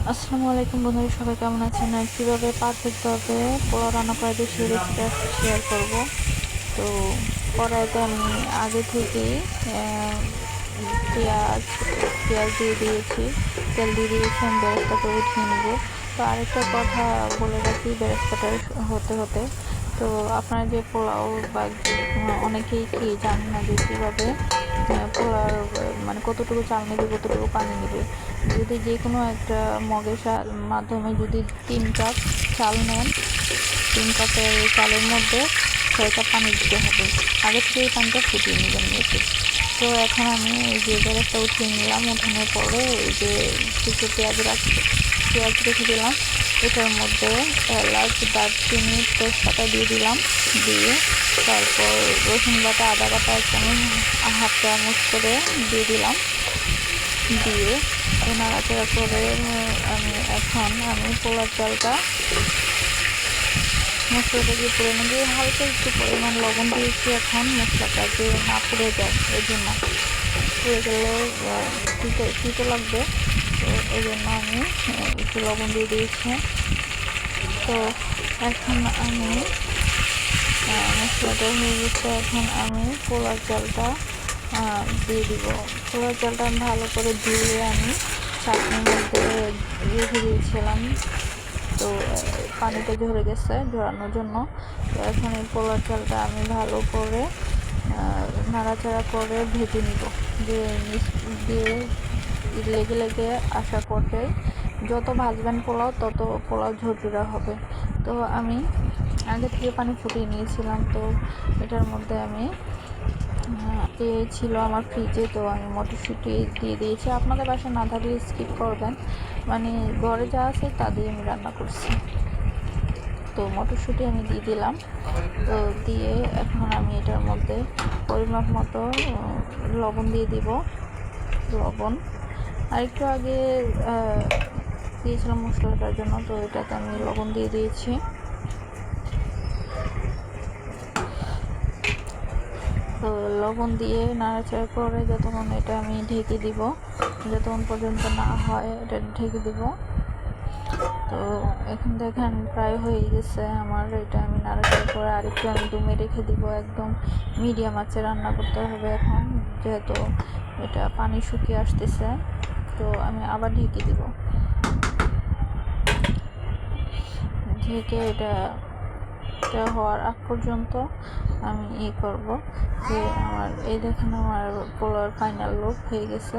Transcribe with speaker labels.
Speaker 1: আসসালামু আলাইকুম বন্ধুরা, সবাই কেমন আছেন আর কীভাবে পারফেক্টভাবে পোলাও রান্না করা যায় সেই রেসিপিটা শেয়ার করব। তো কড়াইতে আমি আগে থেকেই পেঁয়াজ পেঁয়াজ দিয়ে দিয়েছি, তেল দিয়ে দিয়েছি। আমি বেরেস্তাটা উঠিয়ে নেব। তো আরেকটা কথা বলে রাখি, বেরেস্তাটা হতে হতে তো আপনারা যে পোলাও বা অনেকেই কি জানেন না যে কীভাবে পোলার মানে কতটুকু চাল নেবে, কতটুকু পানি নেবে। যদি যে কোনো একটা মগের মাধ্যমে যদি 3 কাপ চাল নেন, 3 কাপের চালের মধ্যে 6 কাপ পানি দিতে হবে। আগে থেকে এই পানিটা ফুটিয়ে নেবেন নিয়েছি। তো এখন আমি এই যে বেরেস্তা উঠিয়ে নিলাম। উঠানোর পরে এই যে কিছু পেঁয়াজ রেখে দিলাম। এটার মধ্যে এলাচ, দারচিনি, তেজপাতা দিয়ে দিলাম। দিয়ে তারপর রসুন বাটা, আদা বাটা 1 চামচ করে দিয়ে দিলাম। দিয়ে নাড়াচাড়া করে আমি পোলার চালটা মশলাটা দিয়ে পুড়ে নিয়ে দিয়ে হালকা একটু পরিমাণ লবণ দিয়েছি। এখন মশলাটা যে না পুড়ে যায় এই জন্য, পুড়ে গেলে তিতো লাগবে। তো এই জন্য আমি একটু লবণ দিয়ে দিয়েছি। তো এখন আমি মশলাটা হয়ে গেছে। এখন আমি পোলার চালটা দিয়ে দিব। পোলার চালটা আমি ভালো করে ধুয়ে আমি চাটনির মধ্যে রেখে দিয়েছিলাম। তো পানিটা ঝরে গেছে, ঝরানোর জন্য। তো এখন এই পোলার চালটা আমি ভালো করে নাড়াচাড়া করে ভেজে নিব। দিয়ে লেগে লেগে আসা পর্যায়ে যত ভাজবেন পোলাও তত পোলাও ঝরঝরা হবে। তো আমি আগে থেকে পানি ফুটিয়ে নিয়েছিলাম। তো এটার মধ্যে আমি ছিল আমার ফ্রিজে, তো আমি মটরশুঁটি দিয়ে দিয়েছি। আপনাদের বাসায় না থাকলে স্কিপ করবেন, মানে ঘরে যা আছে তা দিয়ে আমি রান্না করছি। তো মটরশুঁটি আমি দিয়ে দিলাম। তো দিয়ে এখন আমি এটার মধ্যে পরিমাপ মতো লবণ দিয়ে দিব। লবণ আর একটু আগে দিয়েছিলাম মশলাটার জন্য, তো এটাতে আমি লবণ দিয়ে দিয়েছি। তো লবণ দিয়ে নাড়াচাড়া করে যতক্ষণ এটা আমি ঢেকে দিব, যতক্ষণ পর্যন্ত না হয় এটা ঢেকে দিব। তো এখন দেখেন প্রায় হয়ে গেছে আমার। এটা আমি নাড়াচাড়া করে আরেকটু আমি দমে রেখে দিব। একদম মিডিয়াম আঁচে রান্না করতে হবে এখন, যেহেতু এটা পানি শুকিয়ে আসতেছে। তো আমি আবার ঢেকে দিব। ঢেকে এটা হওয়ার আগ পর্যন্ত আমি করব যে আমার এই দেখেন আমার পোলার ফাইনাল লুক হয়ে গেছে।